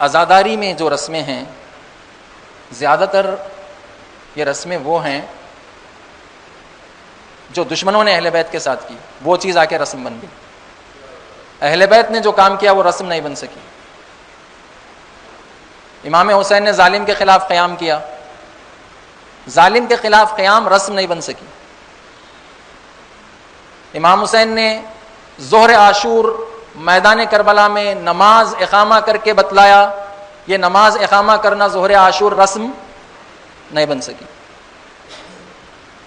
عزاداری میں جو رسمیں ہیں زیادہ تر یہ رسمیں وہ ہیں جو دشمنوں نے اہل بیت کے ساتھ کی، وہ چیز آ کے رسم بن گئی. اہل بیت نے جو کام کیا وہ رسم نہیں بن سکی. امام حسین نے ظالم کے خلاف قیام کیا، ظالم کے خلاف قیام رسم نہیں بن سکی. امام حسین نے ظہر عاشور میدان کربلا میں نماز اقامہ کر کے بتلایا، یہ نماز اقامہ کرنا ظہر عاشور رسم نہیں بن سکی.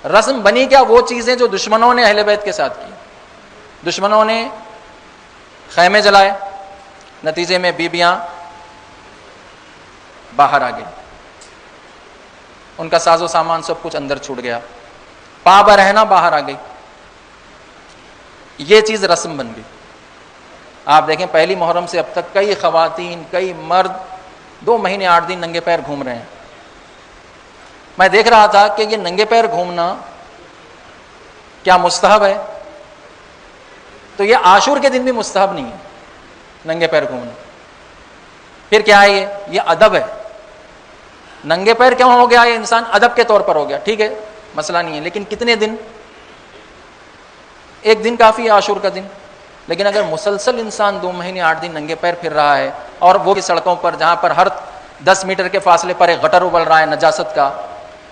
رسم بنی کیا؟ وہ چیزیں جو دشمنوں نے اہل بیت کے ساتھ کی. دشمنوں نے خیمے جلائے، نتیجے میں بیبیاں باہر آ گئی، ان کا ساز و سامان سب کچھ اندر چھوٹ گیا، پا برہنہ باہر آ گئی. یہ چیز رسم بن گئی. آپ دیکھیں پہلی محرم سے اب تک کئی خواتین کئی مرد 2 مہینے 8 دن ننگے پیر گھوم رہے ہیں. میں دیکھ رہا تھا کہ یہ ننگے پیر گھومنا کیا مستحب ہے؟ تو یہ عاشور کے دن بھی مستحب نہیں ہے ننگے پیر گھومنا. پھر کیا ہے؟ یہ ادب ہے. ننگے پیر کیوں ہو گیا؟ یہ انسان ادب کے طور پر ہو گیا، ٹھیک ہے مسئلہ نہیں ہے، لیکن کتنے دن؟ ایک دن کافی ہے عاشور کا دن. لیکن اگر مسلسل انسان 2 مہینے 8 دن ننگے پیر پھر رہا ہے، اور وہ بھی سڑکوں پر جہاں پر ہر 10 میٹر کے فاصلے پر ایک گٹر ابل رہا ہے نجاست کا،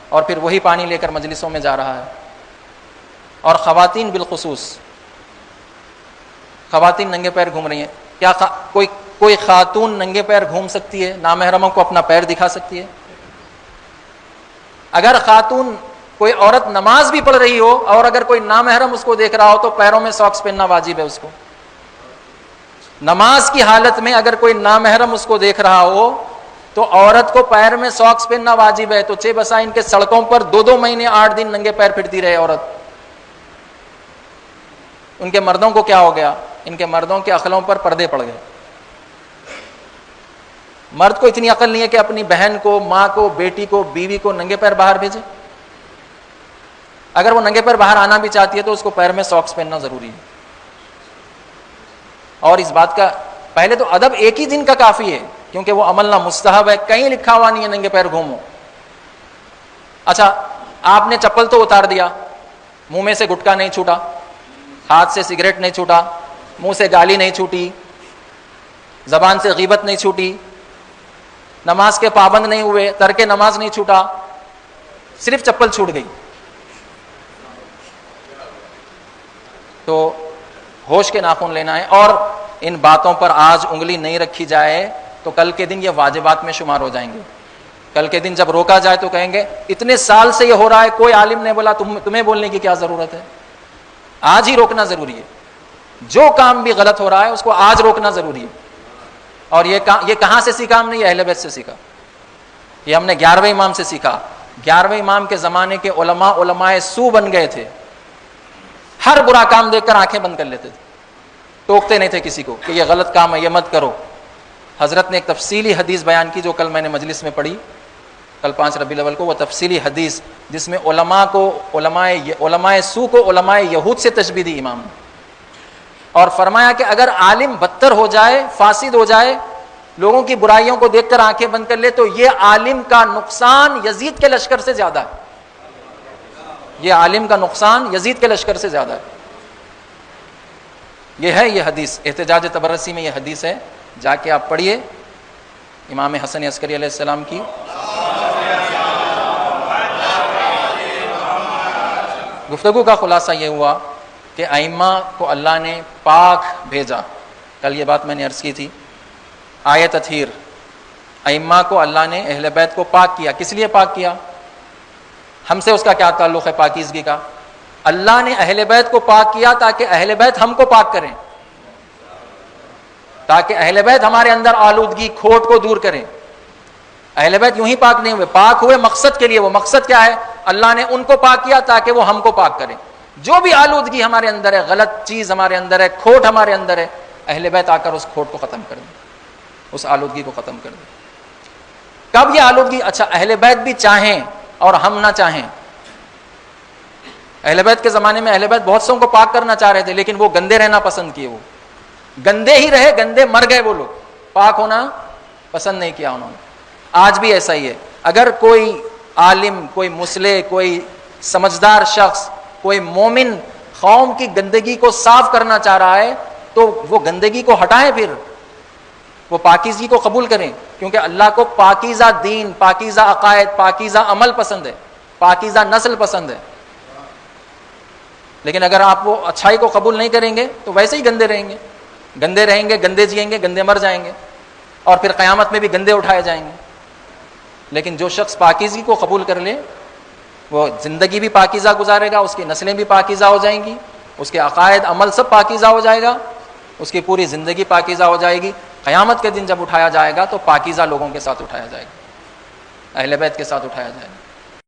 اور پھر وہی پانی لے کر مجلسوں میں جا رہا ہے. اور خواتین بالخصوص، خواتین ننگے پیر گھوم رہی ہیں. کیا کوئی خاتون ننگے پیر گھوم سکتی ہے؟ نامحرموں کو اپنا پیر دکھا سکتی ہے؟ اگر خاتون کوئی عورت نماز بھی پڑھ رہی ہو اور اگر کوئی نامحرم اس کو دیکھ رہا ہو تو پیروں میں ساکس پہننا واجب ہے اس کو. نماز کی حالت میں اگر کوئی نامحرم اس کو دیکھ رہا ہو تو عورت کو پیر میں ساکس پہننا واجب ہے. تو 6 بسا ان کے سڑکوں پر 2 مہینے 8 دن ننگے پیر پھرتی رہے عورت. ان کے مردوں کو کیا ہو گیا؟ ان کے مردوں کے عقلوں پر پردے پڑ گئے. مرد کو اتنی عقل نہیں ہے کہ اپنی بہن کو، ماں کو، بیٹی کو، بیوی کو ننگے پیر باہر بھیجے. اگر وہ ننگے پیر باہر آنا بھی چاہتی ہے تو اس کو پیر میں ساکس پہننا ضروری ہے. اور اس بات کا پہلے تو ادب ایک ہی دن کا کافی ہے کیونکہ وہ عمل نہ مستحب ہے، کہیں لکھا ہوا نہیں ہے ننگے پیر گھومو. اچھا آپ نے چپل تو اتار دیا، منہ میں سے گٹکا نہیں چھوٹا، ہاتھ سے سگریٹ نہیں چھوٹا، منہ سے گالی نہیں چھوٹی، زبان سے غیبت نہیں چھوٹی، نماز کے پابند نہیں ہوئے، ترک نماز نہیں چھوٹا، صرف چپل چھوٹ گئی. تو ہوش کے ناخن لینا ہے. اور ان باتوں پر آج انگلی نہیں رکھی جائے تو کل کے دن یہ واجبات میں شمار ہو جائیں گے. کل کے دن جب روکا جائے تو کہیں گے اتنے سال سے یہ ہو رہا ہے، کوئی عالم نے بولا، تمہیں بولنے کی کیا ضرورت ہے؟ آج ہی روکنا ضروری ہے. جو کام بھی غلط ہو رہا ہے اس کو آج روکنا ضروری ہے. اور یہ کہاں سے سیکھا ہم نے؟ یہ اہل بیت سے سیکھا. یہ ہم نے 11ویں امام سے سیکھا. 11ویں امام کے زمانے کے علماء سو بن گئے تھے. ہر برا کام دیکھ کر آنکھیں بند کر لیتے تھے، ٹوکتے نہیں تھے کسی کو کہ یہ غلط کام ہے، یہ مت کرو. حضرت نے ایک تفصیلی حدیث بیان کی جو کل میں نے مجلس میں پڑھی، کل 5 ربیع الاول کو، وہ تفصیلی حدیث جس میں علماء سو کو علماء یہود سے تشبیہ دی امام نے. اور فرمایا کہ اگر عالم بدتر ہو جائے، فاسد ہو جائے، لوگوں کی برائیوں کو دیکھ کر آنکھیں بند کر لے تو یہ عالم کا نقصان یزید کے لشکر سے زیادہ ہے. یہ عالم کا نقصان یزید کے لشکر سے زیادہ ہے. یہ ہے یہ حدیث، احتجاج تبرسی میں یہ حدیث ہے، جا کے آپ پڑھیے امام حسن عسکری علیہ السلام کی. گفتگو کا خلاصہ یہ ہوا کہ ائمہ کو اللہ نے پاک بھیجا. کل یہ بات میں نے عرض کی تھی، آیت تطہیر، ائمہ کو اللہ نے اہل بیت کو پاک کیا. کس لیے پاک کیا؟ ہم سے اس کا کیا تعلق ہے پاکیزگی کا؟ اللہ نے اہل بیت کو پاک کیا تاکہ اہل بیت ہم کو پاک کریں، تاکہ اہل بیت ہمارے اندر آلودگی کھوٹ کو دور کریں. اہل بیت یوں ہی پاک نہیں ہوئے، پاک ہوئے مقصد کے لیے. وہ مقصد کیا ہے؟ اللہ نے ان کو پاک کیا تاکہ وہ ہم کو پاک کریں. جو بھی آلودگی ہمارے اندر ہے، غلط چیز ہمارے اندر ہے، کھوٹ ہمارے اندر ہے، اہل بیت آ کر اس کھوٹ کو ختم کر دیں، اس آلودگی کو ختم کر دیں. کب یہ آلودگی؟ اچھا اہل بیت بھی چاہیں اور ہم نہ چاہیں. اہل بیت کے زمانے میں اہل بیت بہت سوں کو پاک کرنا چاہ رہے تھے لیکن وہ گندے رہنا پسند کیے. وہ گندے ہی رہے، گندے مر گئے وہ لوگ. پاک ہونا پسند نہیں کیا انہوں نے. آج بھی ایسا ہی ہے. اگر کوئی عالم، کوئی مصلح، کوئی سمجھدار شخص، کوئی مومن قوم کی گندگی کو صاف کرنا چاہ رہا ہے تو وہ گندگی کو ہٹائیں، پھر وہ پاکیزگی کو قبول کریں، کیونکہ اللہ کو پاکیزہ دین، پاکیزہ عقائد، پاکیزہ عمل پسند ہے، پاکیزہ نسل پسند ہے. لیکن اگر آپ وہ اچھائی کو قبول نہیں کریں گے تو ویسے ہی گندے رہیں گے، گندے رہیں گے، گندے جئیں گے، گندے مر جائیں گے، اور پھر قیامت میں بھی گندے اٹھائے جائیں گے. لیکن جو شخص پاکیزگی کو قبول کر لے وہ زندگی بھی پاکیزہ گزارے گا، اس کی نسلیں بھی پاکیزہ ہو جائیں گی، اس کے عقائد عمل سب پاکیزہ ہو جائے گا، اس کی پوری زندگی پاکیزہ ہو جائے گی. قیامت کے دن جب اٹھایا جائے گا تو پاکیزہ لوگوں کے ساتھ اٹھایا جائے گا، اہل بیت کے ساتھ اٹھایا جائے گا.